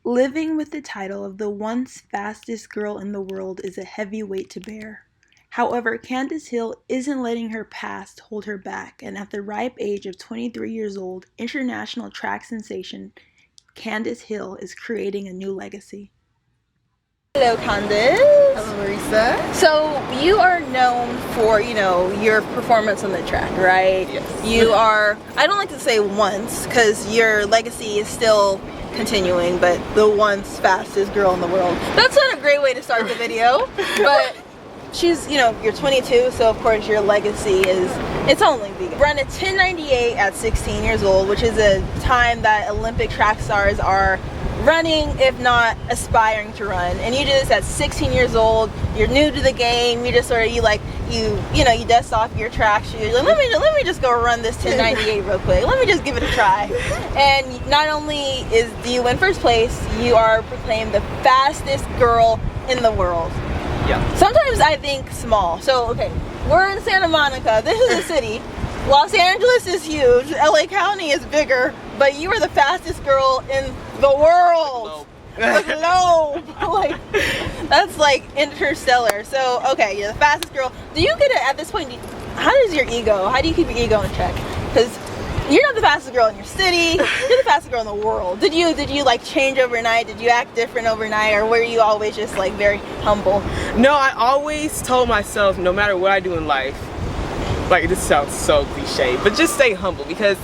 Living with the title of the once fastest girl in the world is a heavy weight to bear. However, Candace Hill isn't letting her past hold her back, and at the ripe age of 23 years old, international track sensation Candace Hill is creating a new legacy. Hello, Candace. Hello, Marisa. So you are known for, your performance on the track, right? Yes. You are, I don't like to say once, because your legacy is still continuing, but the once fastest girl in the world. That's not a great way to start the video, but she's, you're 22, so of course your legacy it's only begun. Run a 10:98 at 16 years old, which is a time that Olympic track stars are running, if not aspiring to run. And you do this at 16 years old. You're new to the game. You just sort of, you dust off your track shoes. You're like, let me just go run this 10:98 real quick. Let me just give it a try. And not only do you win first place, you are proclaimed the fastest girl in the world. Yeah. Sometimes I think small. So, okay, we're in Santa Monica. This is a city. Los Angeles is huge. LA County is bigger. But you are the fastest girl in the world. The globe. Like, that's like interstellar. So, okay, you're the fastest girl. Do you get it at this point? How do you keep your ego in check? Because you're not the fastest girl in your city. You're the fastest girl in the world. Did you like change overnight? Did you act different overnight, or were you always just like very humble? No, I always told myself, no matter what I do in life, like, this sounds so cliche, but just stay humble, because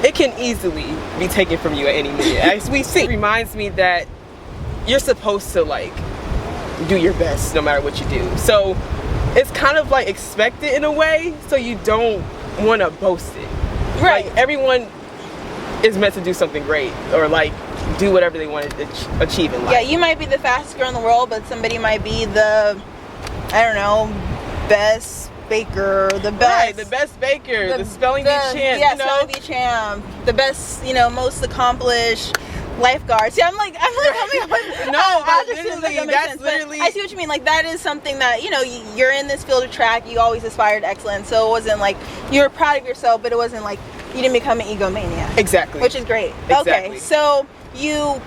it can easily be taken from you at any minute. As we see, it reminds me that you're supposed to like do your best no matter what you do. So it's kind of like expected in a way, so you don't want to boast it. Right. Like, everyone is meant to do something great, or like do whatever they want to achieve in life. Yeah, you might be the fastest girl in the world, but somebody might be the, I don't know, best baker, the best baker, the spelling bee champ. Yeah, spelling bee champ, the best, most accomplished lifeguard. See, I'm like, no, but literally, that's literally. I see what you mean. Like, that is something that you're in this field of track. You always aspired to excellence, so it wasn't like you were proud of yourself, but it wasn't like you didn't become an egomaniac. Exactly. Which is great. Exactly. Okay, so you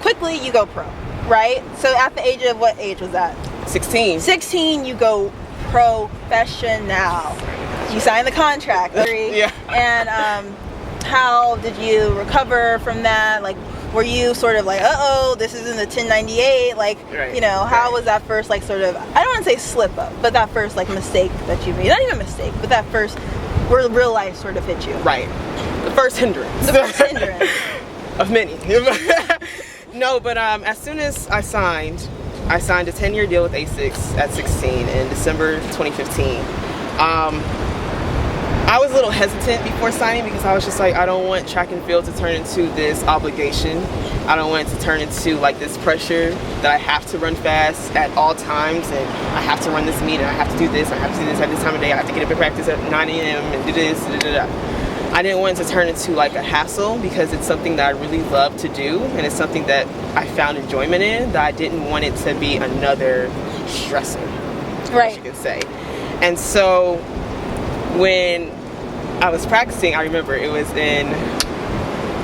go pro, right? So at the age of, what age was that? 16. 16, you go professional. You signed the contract. Yeah. And how did you recover from that? Like, were you sort of like, this isn't the 10:98? Like, right. How was that first, like, sort of, I don't want to say slip up, but that first, like, mistake that you made? Not even mistake, but that first where real life sort of hit you. Right. The first hindrance. Of many. No, but as soon as I signed a 10-year deal with ASICS at 16 in December 2015. I was a little hesitant before signing, because I was just like, I don't want track and field to turn into this obligation. I don't want it to turn into like this pressure that I have to run fast at all times, and I have to run this meet, and I have to do this, I have to do this at this time of day, I have to get up and practice at 9 a.m. and do this, I didn't want it to turn into like a hassle, because it's something that I really love to do, and it's something that I found enjoyment in, that I didn't want it to be another stressor, right, you could say. And so when I was practicing, I remember it was in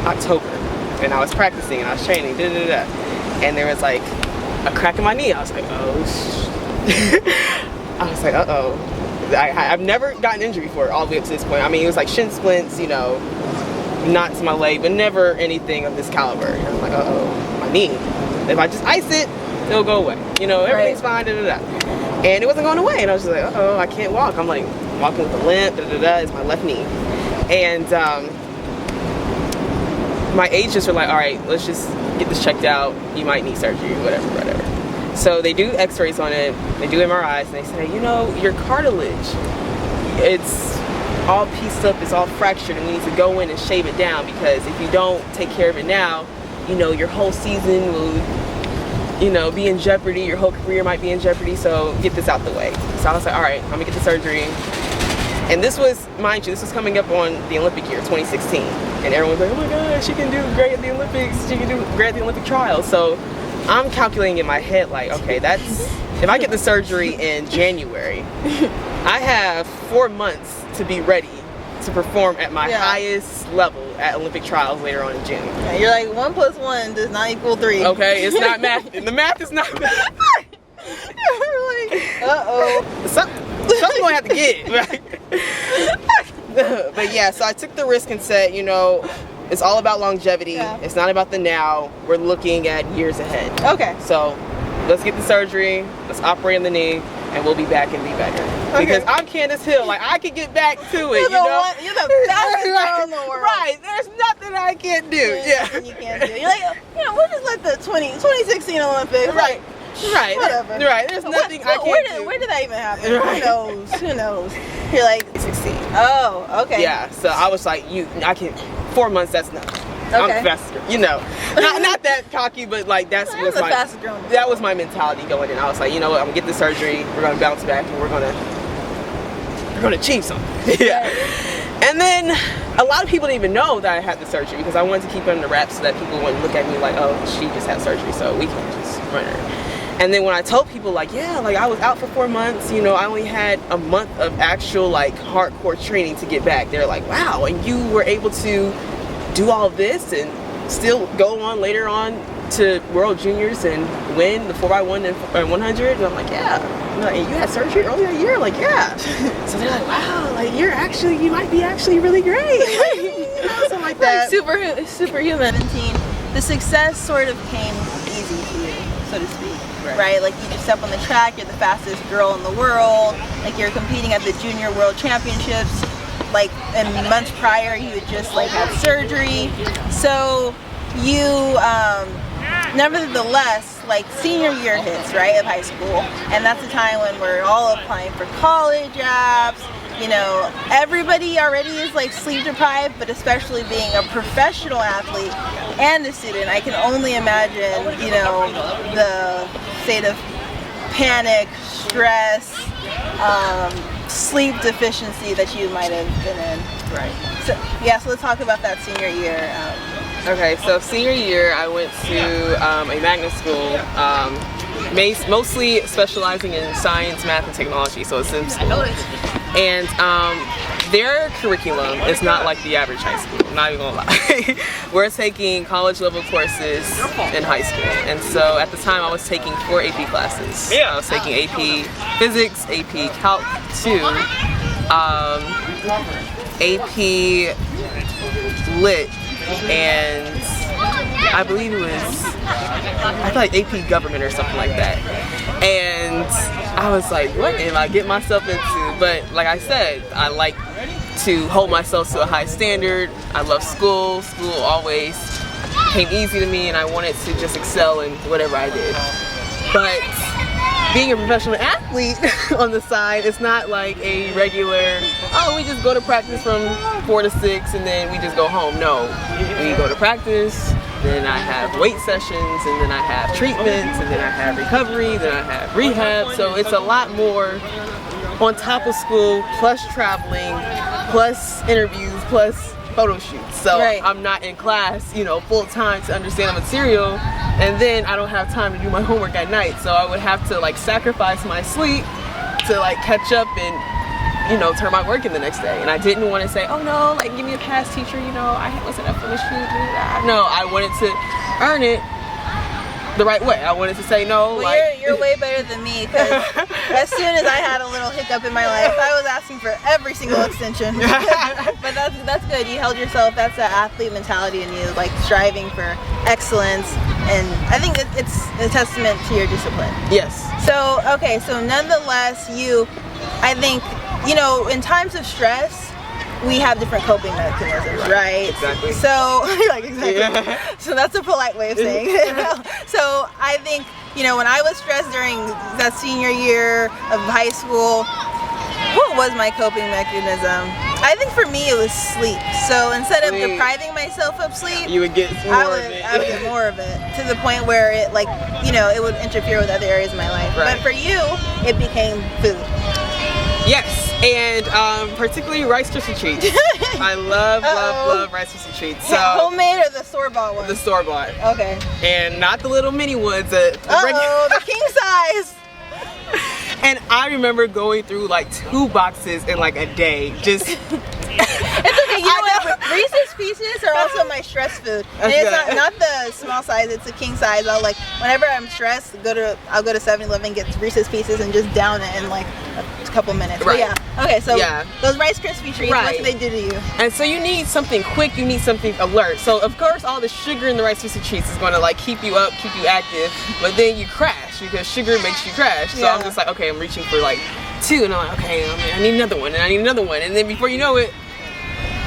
October, and I was practicing and I was training, and there was like a crack in my knee. I was like, I've never gotten injured before, all the way up to this point. I mean, it was like shin splints, knots in my leg, but never anything of this caliber. And I'm like, my knee. If I just ice it, it'll go away. Everything's fine, And it wasn't going away, and I was just like, I can't walk. I'm like walking with a limp, it's my left knee. And my agents were like, all right, let's just get this checked out. You might need surgery, whatever. So they do x-rays on it, they do MRIs, and they say, your cartilage, it's all pieced up, it's all fractured, and we need to go in and shave it down, because if you don't take care of it now, your whole season will be in jeopardy, your whole career might be in jeopardy, so get this out the way. So I was like, all right, I'm gonna get the surgery. And this was, mind you, this was coming up on the Olympic year, 2016. And everyone's like, oh my gosh, she can do great at the Olympics, she can do great at the Olympic trials. So I'm calculating in my head, like, okay, if I get the surgery in January, I have 4 months to be ready to perform at my highest level at Olympic trials later on in June. Yeah, you're like 1 + 1 does not equal 3. Okay, it's not math. The math is not math. You're like, Something gonna have to give, right? But yeah, so I took the risk and said, you know, it's all about longevity. Yeah. It's not about the now. We're looking at years ahead. Okay. So let's get the surgery. Let's operate on the knee, and we'll be back and be better. Okay. Because I'm Candace Hill. Like, I can get back to it. You're the best girl in the world. Right. There's nothing I can't do. Yeah. You can't do. You're like, we'll just let the 2016 Olympics. Right. Right. Whatever. Right. There's nothing I can't do. Where did that even happen? Right. Who knows? You're like 16. Oh, okay. Yeah. So I was like, I can. 4 months. That's enough. Okay. I'm faster. You know, not that cocky, but like that was the fastest girl. That was my mentality going in. I was like, you know what? I'm gonna get the surgery. We're gonna bounce back, and we're gonna achieve something. Yeah. And then a lot of people didn't even know that I had the surgery because I wanted to keep it under wraps so that people wouldn't look at me like, oh, she just had surgery, so we can't just run her. And then when I told people like, yeah, like I was out for 4 months, you know, I only had a month of actual like hardcore training to get back. They're like, wow, and you were able to do all this and still go on later on to World Juniors and win the 4x1 and 100? And I'm like, yeah. And you had surgery earlier in the year? Like, yeah. So they're like, wow, like you might be actually really great. Something like that. Like superhuman. 17, the success sort of came easy to you, so to speak. Right? Like you just step on the track, you're the fastest girl in the world, like you're competing at the Junior World Championships. Like in months prior, you had just like had surgery. So you, nevertheless, like senior year hits, right, of high school, and that's the time when we're all applying for college apps. You know, everybody already is like sleep deprived, but especially being a professional athlete and a student, I can only imagine, you know, the state of panic, stress, sleep deficiency that you might have been in. Right. So yeah, so let's talk about that senior year. Okay, so senior year I went to a magnet school, mostly specializing in science, math, and technology, so it's in school. And their curriculum is not like the average high school, I'm not even gonna lie. We're taking college level courses in high school. And so at the time I was taking 4 AP classes. Yeah. I was taking AP Physics, AP Calc 2, AP Lit, and I believe it was, I feel like AP Government or something like that. And I was like, what am I getting myself into? But like I said, I like to hold myself to a high standard. I love school. School always came easy to me and I wanted to just excel in whatever I did. But being a professional athlete on the side, it's not like a regular, oh, we just go to practice from 4 to 6 and then we just go home. No, we go to practice, then I have weight sessions, and then I have treatments, and then I have recovery, then I have rehab. So it's a lot more on top of school, plus traveling, plus interviews, plus photo shoots. So I'm not in class, you know, full time to understand the material, and then I don't have time to do my homework at night. So I would have to like sacrifice my sleep to like catch up and, you know, turn my work in the next day. And I didn't want to say, oh no, like give me a pass, teacher, you know, I wasn't up for the shoot. No, I wanted to earn it the right way. I wanted to say no. Well, like, you're way better than me, because as soon as I had a little hiccup in my life, I was asking for every single extension. But that's good. You held yourself. That's an athlete mentality in you, like striving for excellence. And I think it's a testament to your discipline. Yes. So, okay, so nonetheless, I think, you know, in times of stress, we have different coping mechanisms, right? Exactly. So, like, exactly. Yeah. So that's a polite way of saying it. So I think, you know, when I was stressed during that senior year of high school, what was my coping mechanism? I think for me it was sleep. So instead of depriving myself of sleep, you would get more of it. I would get more of it, to the point where it, like, you know, it would interfere with other areas of my life. Right. But for you, it became food. Yes, and particularly Rice Krispie treats. I love Rice Krispie treats. So homemade or the store-bought ones? The store-bought. Okay. And not the little mini ones. The king size. And I remember going through like 2 boxes in like a day, just know what? Reese's Pieces are also my stress food. And it's not the small size, it's a king size. I'll like, whenever I'm stressed, I'll go to 7-Eleven, get Reese's Pieces and just down it in like a couple minutes. Right. But yeah. Okay, so those Rice Krispie treats, what do they do to you? And so you need something quick, you need something alert. So of course all the sugar in the Rice Krispie treats is gonna like keep you up, keep you active, but then you crash because sugar makes you crash. So I'm just like, okay, I'm reaching for like 2, and I'm like, okay, I need another one, and I need another one, and then before you know it,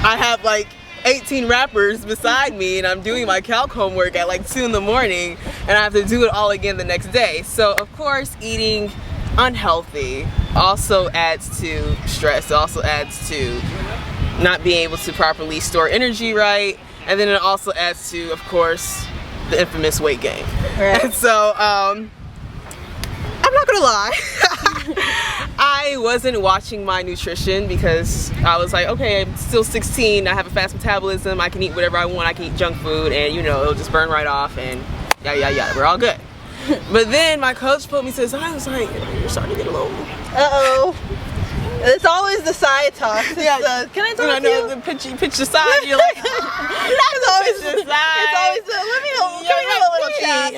I have like 18 wrappers beside me, and I'm doing my calc homework at like 2 in the morning, and I have to do it all again the next day. So of course, eating unhealthy also adds to stress. It also adds to not being able to properly store energy right, and then it also adds to, of course, the infamous weight gain. Right. And so, I'm not gonna lie, I wasn't watching my nutrition because I was like, okay, I'm still 16, I have a fast metabolism, I can eat whatever I want, I can eat junk food, and you know, it'll just burn right off, and yada, we're all good. But then my coach put me to the side. I was like, you're starting to get a little. Uh-oh. It's always the side talk. Yeah. Can I talk to you? The pitch the side. You're like, it's always the side. It's always the, let me know. Can we have a little chat?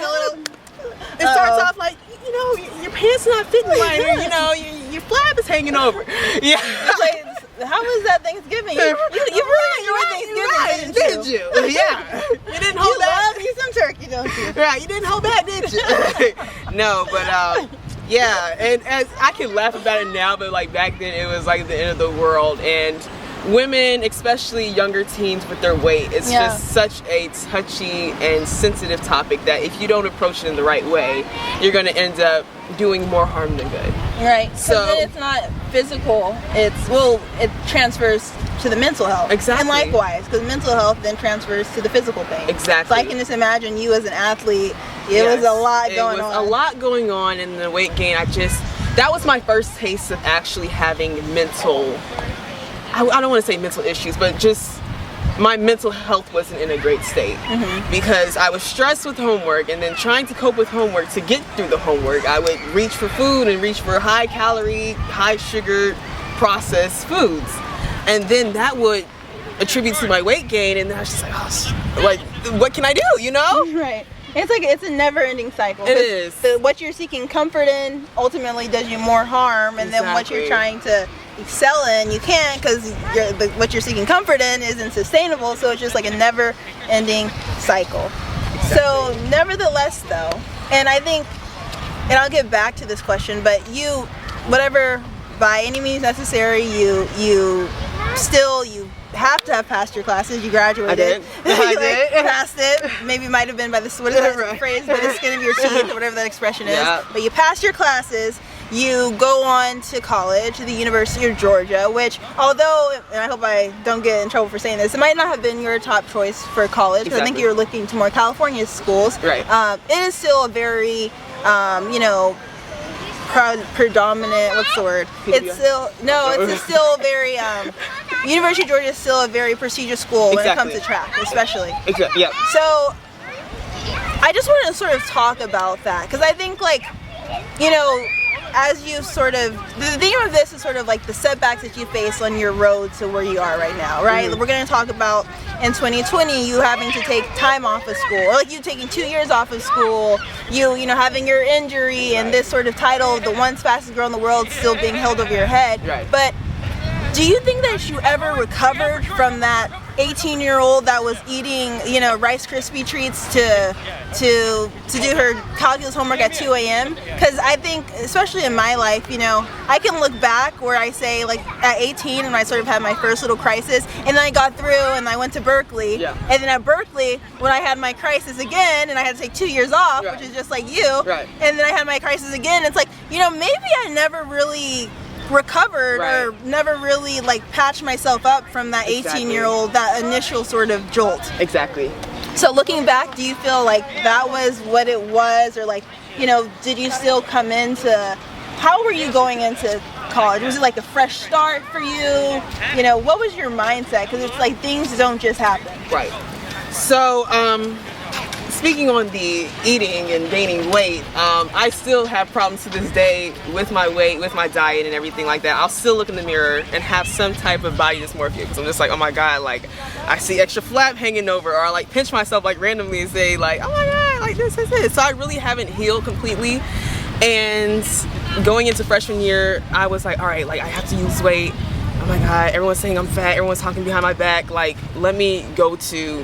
It starts off like, you know, your pants not fitting right, or you know, your flap is hanging over. Yeah. Like, how was that Thanksgiving? You really enjoyed Thanksgiving, didn't you? Yeah. You didn't hold back. You love you some turkey, don't you? Right. You didn't hold back, did you? No, but yeah. And as I can laugh about it now, but like back then, it was like the end of the world. And women, especially younger teens with their weight, it's just such a touchy and sensitive topic that if you don't approach it in the right way, you're going to end up doing more harm than good. Right. So then it's not physical. It transfers to the mental health. Exactly. And likewise, because mental health then transfers to the physical pain. Exactly. So I can just imagine you as an athlete. It was a lot going on. It was a lot going on, and the weight gain. That was my first taste of actually having mental. I don't want to say mental issues, but just my mental health wasn't in a great state because I was stressed with homework, and then trying to cope with homework to get through the homework, I would reach for food and reach for high calorie, high sugar, processed foods, and then that would attribute to my weight gain, and then I was just like, oh, like, what can I do, you know? Right. It's a never-ending cycle. It is. What you're seeking comfort in ultimately does you more harm, and then what you're trying to excel in, you can't, because what you're seeking comfort in isn't sustainable. So it's just like a never-ending cycle. Exactly. So nevertheless, though, and I think, and I'll get back to this question, but you, whatever, by any means necessary, you have to have passed your classes. You graduated. I did. I did. Passed it. Maybe might have been by the phrase, by the skin of your teeth, or whatever that expression is. Yeah. But you passed your classes. You go on to college, the University of Georgia, which, although, and I hope I don't get in trouble for saying this, it might not have been your top choice for college, because I think you were looking to more California schools. Right. It is still a very, predominant, what's the word? It's still very, University of Georgia is still a very prestigious school when it comes to track, especially. Exactly, yeah. So, I just want to sort of talk about that, because I think, like, as you sort of, the theme of this is sort of like the setbacks that you face on your road to where you are right now, right? We're going to talk about in 2020 you having to take time off of school, or like you taking 2 years off of school, you having your injury, and this sort of title of the once fastest girl in the world still being held over your head. Right. But do you think that you ever recovered from that 18-year-old that was eating, Rice Krispie treats to do her calculus homework at 2 a.m.? Because I think, especially in my life, I can look back where I say, like, at 18, and I sort of had my first little crisis, and then I got through, and I went to Berkeley, and then at Berkeley, when I had my crisis again, and I had to take 2 years off, which is just like you, and then I had my crisis again, it's like, maybe I never really recovered or never really like patched myself up from that 18-year-old, that initial sort of jolt. Exactly. So looking back, do you feel like that was what it was, or like, did you still come into, how were you going into college? Was it like a fresh start for you? What was your mindset? Because it's like things don't just happen. Right. So, speaking on the eating and gaining weight, I still have problems to this day with my weight, with my diet and everything like that. I'll still look in the mirror and have some type of body dysmorphia because I'm just like, oh my god, like I see extra flap hanging over, or I like pinch myself like randomly and say like, oh my god, like this is it. So I really haven't healed completely. And going into freshman year, I was like, all right, like I have to lose weight. Oh my god, everyone's saying I'm fat, everyone's talking behind my back. Like, let me go to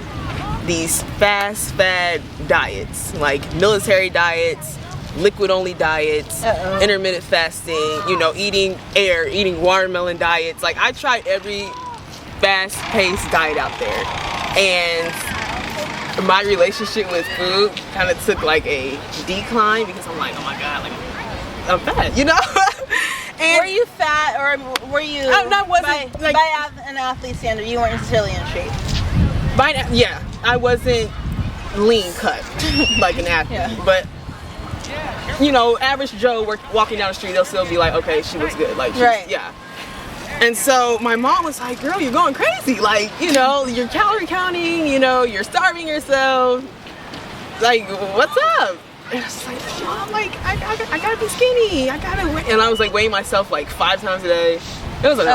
these fast fad diets, like military diets, liquid only diets, intermittent fasting, you know, eating watermelon diets. Like, I tried every fast paced diet out there, and my relationship with food kind of took like a decline because I'm like, oh my god, like I'm fat, you know. And were you fat, or were you I wasn't, by an athlete standard, you weren't necessarily in shape? Yeah, I wasn't lean cut like an athlete, but you know, average Joe walking down the street, they'll still be like, okay, she was good, like, right, yeah. And so my mom was like, girl, you're going crazy, like, you know, you're calorie counting, you know, you're starving yourself, like, what's up? And I was like, Mom, like, I gotta be skinny, I gotta weigh, and I was like weighing myself like 5 times a day. It was like,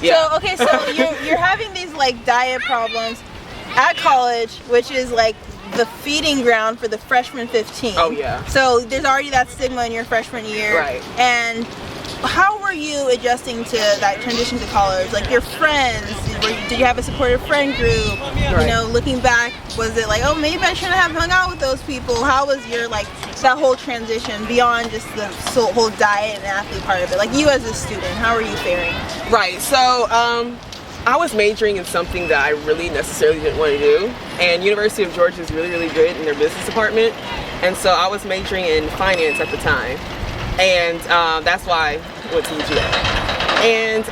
yeah. So okay, so you're having these like diet problems at college, which is like the feeding ground for the freshman 15. Oh yeah. So there's already that stigma in your freshman year. Right. And how were you adjusting to that transition to college? Like your friends, did you have a supportive friend group? Right. You know, looking back, was it like, oh, maybe I shouldn't have hung out with those people? How was your, like, that whole transition beyond just the whole diet and athlete part of it? Like, you as a student, how are you faring? Right, so I was majoring in something that I really necessarily didn't want to do, and University of Georgia is really, really good in their business department, and so I was majoring in finance at the time, and that's why I went to UGA. And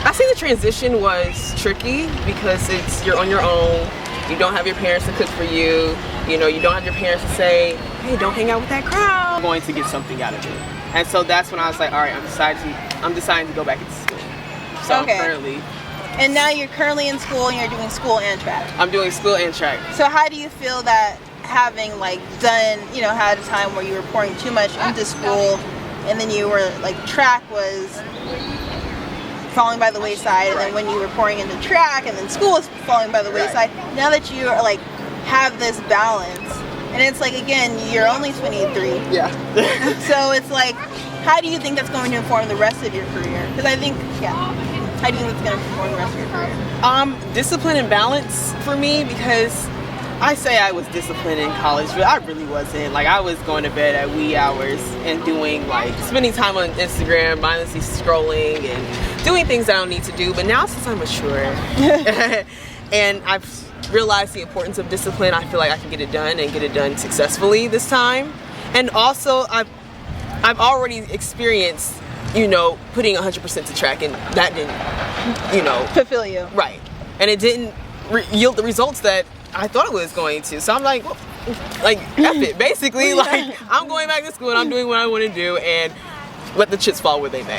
I think the transition was tricky because you're on your own, you don't have your parents to cook for you, you know, you don't have your parents to say, hey, don't hang out with that crowd. I'm going to get something out of it. And so that's when I was like, all right, I'm deciding to go back into school. So okay. I'm currently. And now you're currently in school and you're doing school and track. I'm doing school and track. So how do you feel that having like done, you know, had a time where you were pouring too much into school and then you were like, track was falling by the wayside, and then when you were pouring into track and then school was falling by the wayside, now that you are like have this balance, and it's like, again, you're only 23. Yeah. So it's like, how do you think that's going to inform the rest of your career? Because I think, how do you think it's going to inform the rest of your career? Discipline and balance for me, because I say I was disciplined in college, but I really wasn't. Like, I was going to bed at wee hours and doing, like, spending time on Instagram, mindlessly scrolling and doing things I don't need to do. But now, since I'm mature and I've realized the importance of discipline, I feel like I can get it done and get it done successfully this time. And also, I've already experienced, you know, putting 100% to track, and that didn't, you know, fulfill you. Right. And it didn't yield the results that I thought it was going to. So I'm like, well, like, F it, basically. Like, I'm going back to school and I'm doing what I want to do, and let the chips fall where they may.